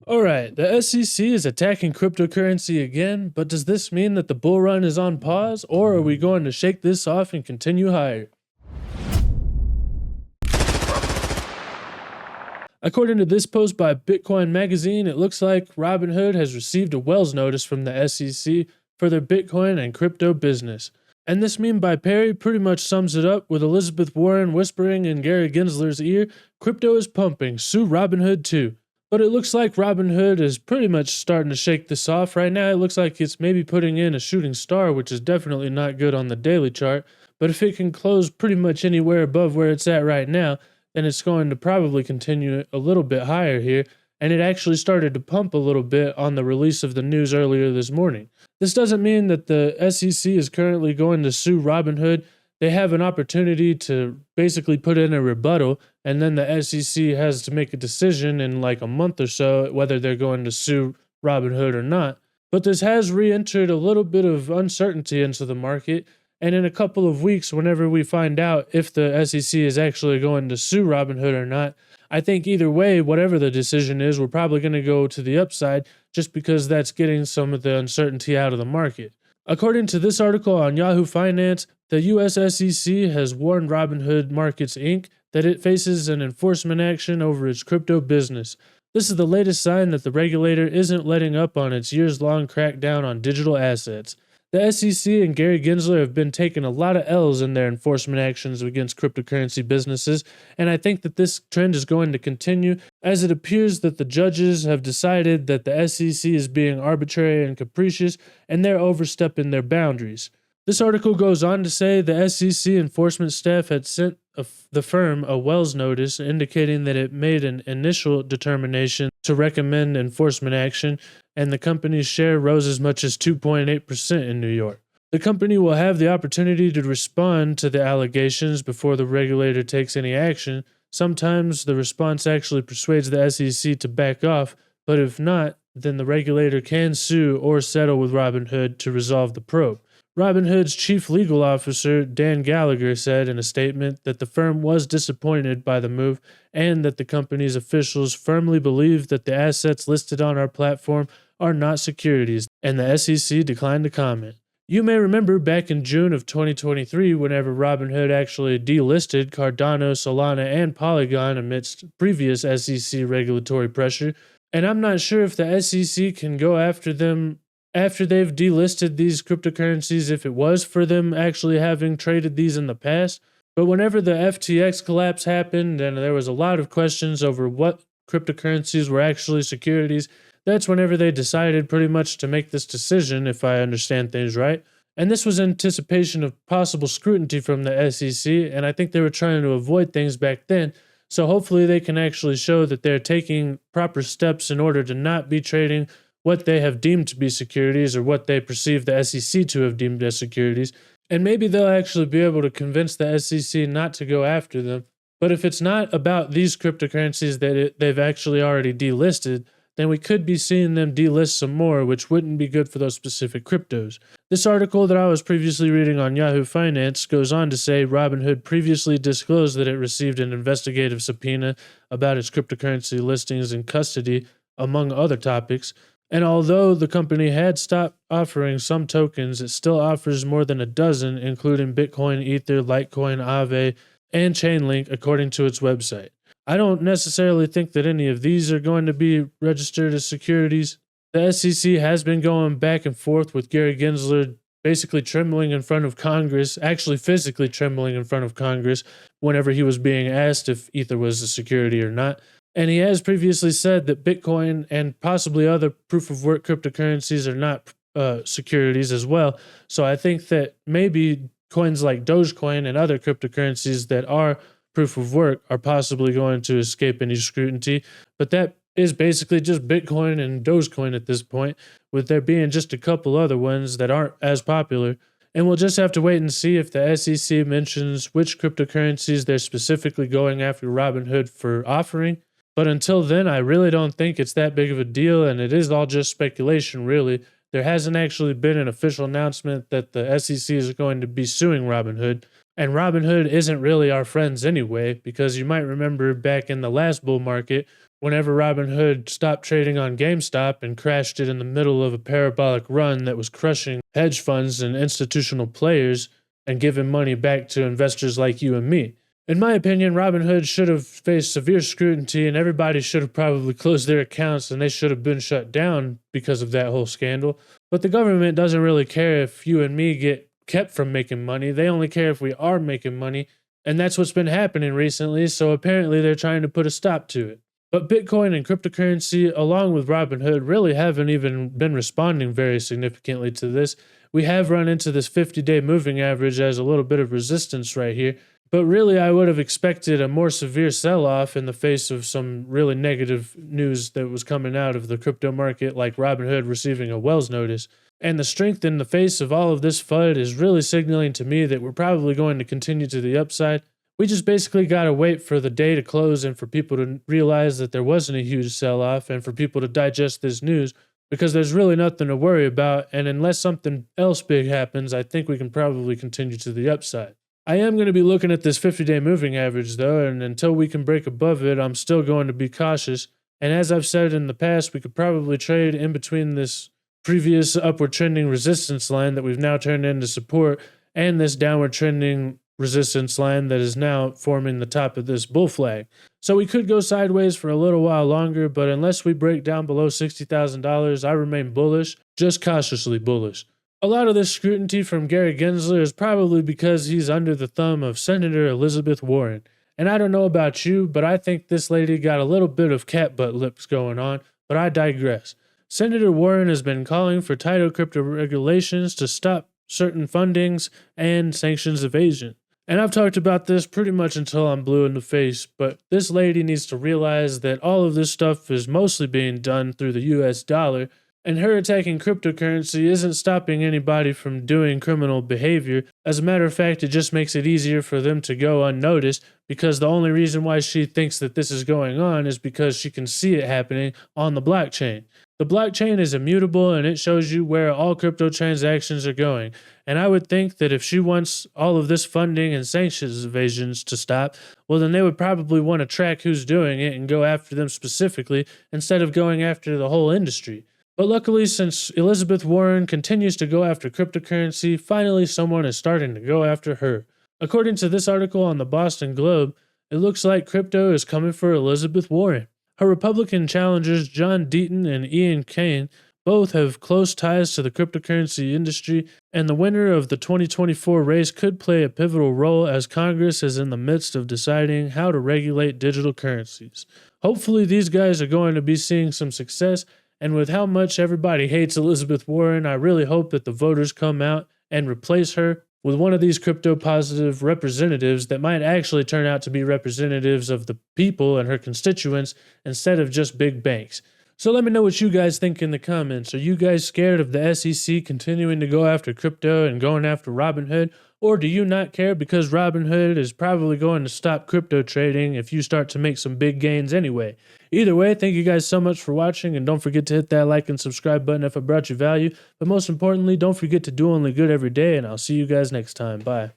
Alright, the SEC is attacking cryptocurrency again, but does this mean that the bull run is on pause, or are we going to shake this off and continue higher? According to this post by Bitcoin Magazine, it looks like Robinhood has received a Wells notice from the SEC for their Bitcoin and crypto business. And this meme by Perry pretty much sums it up with Elizabeth Warren whispering in Gary Gensler's ear, "Crypto is pumping, sue Robinhood too." But it looks like Robinhood is pretty much starting to shake this off. Right now, it looks like it's maybe putting in a shooting star, which is definitely not good on the daily chart. But if it can close pretty much anywhere above where it's at right now, then it's going to probably continue a little bit higher here. And it actually started to pump a little bit on the release of the news earlier this morning. This doesn't mean that the SEC is currently going to sue Robinhood. They have an opportunity to basically put in a rebuttal, and then the SEC has to make a decision in like a month or so whether they're going to sue Robinhood or not. But this has re entered a little bit of uncertainty into the market. And in a couple of weeks, whenever we find out if the SEC is actually going to sue Robinhood or not, I think either way, whatever the decision is, we're probably going to go to the upside just because that's getting some of the uncertainty out of the market. According to this article on Yahoo Finance, the US SEC has warned Robinhood Markets Inc. that it faces an enforcement action over its crypto business. This is the latest sign that the regulator isn't letting up on its years-long crackdown on digital assets. The SEC and Gary Gensler have been taking a lot of L's in their enforcement actions against cryptocurrency businesses, and I think that this trend is going to continue as it appears that the judges have decided that the SEC is being arbitrary and capricious and they're overstepping their boundaries. This article goes on to say the SEC enforcement staff had sent the firm a Wells notice indicating that it made an initial determination to recommend enforcement action, and the company's share rose as much as 2.8% in New York. The company will have the opportunity to respond to the allegations before the regulator takes any action. Sometimes the response actually persuades the SEC to back off, but if not, then the regulator can sue or settle with Robinhood to resolve the probe. Robinhood's chief legal officer, Dan Gallagher, said in a statement that the firm was disappointed by the move and that the company's officials firmly believe that the assets listed on our platform are not securities, and the SEC declined to comment. You may remember back in June of 2023, whenever Robinhood actually delisted Cardano, Solana, and Polygon amidst previous SEC regulatory pressure, and I'm not sure if the SEC can go after them after they've delisted these cryptocurrencies if it was for them actually having traded these in the past. But whenever the FTX collapse happened and there was a lot of questions over what cryptocurrencies were actually securities, that's whenever they decided pretty much to make this decision, if I understand things right. And this was in anticipation of possible scrutiny from the SEC, and I think they were trying to avoid things back then. So hopefully they can actually show that they're taking proper steps in order to not be trading what they have deemed to be securities or what they perceive the SEC to have deemed as securities. And maybe they'll actually be able to convince the SEC not to go after them. But if it's not about these cryptocurrencies that they've actually already delisted, then we could be seeing them delist some more, which wouldn't be good for those specific cryptos. This article that I was previously reading on Yahoo Finance goes on to say Robinhood previously disclosed that it received an investigative subpoena about its cryptocurrency listings and custody, among other topics. And although the company had stopped offering some tokens, it still offers more than a dozen, including Bitcoin, Ether, Litecoin, Aave, and Chainlink, according to its website. I don't necessarily think that any of these are going to be registered as securities. The SEC has been going back and forth with Gary Gensler basically trembling in front of Congress, actually physically trembling in front of Congress whenever he was being asked if Ether was a security or not. And he has previously said that Bitcoin and possibly other proof-of-work cryptocurrencies are not securities as well. So I think that maybe coins like Dogecoin and other cryptocurrencies that are proof-of-work are possibly going to escape any scrutiny. But that is basically just Bitcoin and Dogecoin at this point, with there being just a couple other ones that aren't as popular. And we'll just have to wait and see if the SEC mentions which cryptocurrencies they're specifically going after Robinhood for offering. But until then, I really don't think it's that big of a deal, and it is all just speculation, really. There hasn't actually been an official announcement that the SEC is going to be suing Robinhood, and Robinhood isn't really our friends anyway, because you might remember back in the last bull market whenever Robinhood stopped trading on GameStop and crashed it in the middle of a parabolic run that was crushing hedge funds and institutional players and giving money back to investors like you and me. In my opinion, Robinhood should have faced severe scrutiny and everybody should have probably closed their accounts and they should have been shut down because of that whole scandal. But the government doesn't really care if you and me get kept from making money. They only care if we are making money. And that's what's been happening recently, so apparently they're trying to put a stop to it. But Bitcoin and cryptocurrency, along with Robinhood, really haven't even been responding very significantly to this. We have run into this 50-day moving average as a little bit of resistance right here. But really, I would have expected a more severe sell-off in the face of some really negative news that was coming out of the crypto market, like Robinhood receiving a Wells notice. And the strength in the face of all of this FUD is really signaling to me that we're probably going to continue to the upside. We just basically got to wait for the day to close and for people to realize that there wasn't a huge sell-off and for people to digest this news, because there's really nothing to worry about. And unless something else big happens, I think we can probably continue to the upside. I am going to be looking at this 50-day moving average though, and until we can break above it, I'm still going to be cautious. And as I've said in the past, we could probably trade in between this previous upward trending resistance line that we've now turned into support and this downward trending resistance line that is now forming the top of this bull flag. So we could go sideways for a little while longer, but unless we break down below $60,000, I remain bullish, just cautiously bullish. A lot of this scrutiny from Gary Gensler is probably because he's under the thumb of Senator Elizabeth Warren. And I don't know about you, but I think this lady got a little bit of cat butt lips going on, but I digress. Senator Warren has been calling for tighter crypto regulations to stop certain fundings and sanctions evasion. And I've talked about this pretty much until I'm blue in the face, but this lady needs to realize that all of this stuff is mostly being done through the US dollar, and her attacking cryptocurrency isn't stopping anybody from doing criminal behavior. As a matter of fact, it just makes it easier for them to go unnoticed, because the only reason why she thinks that this is going on is because she can see it happening on the blockchain. The blockchain is immutable and it shows you where all crypto transactions are going. And I would think that if she wants all of this funding and sanctions evasions to stop, well, then they would probably want to track who's doing it and go after them specifically instead of going after the whole industry. But luckily, since Elizabeth Warren continues to go after cryptocurrency, finally someone is starting to go after her. According to this article on the Boston Globe, it looks like crypto is coming for Elizabeth Warren. Her Republican challengers, John Deaton and Ian Kane, both have close ties to the cryptocurrency industry, and the winner of the 2024 race could play a pivotal role as Congress is in the midst of deciding how to regulate digital currencies. Hopefully these guys are going to be seeing some success, and with how much everybody hates Elizabeth Warren, I really hope that the voters come out and replace her with one of these crypto-positive representatives that might actually turn out to be representatives of the people and her constituents instead of just big banks. So let me know what you guys think in the comments. Are you guys scared of the SEC continuing to go after crypto and going after Robinhood? Or do you not care because Robinhood is probably going to stop crypto trading if you start to make some big gains anyway? Either way, thank you guys so much for watching, and don't forget to hit that like and subscribe button if I brought you value. But most importantly, don't forget to do only good every day, and I'll see you guys next time. Bye.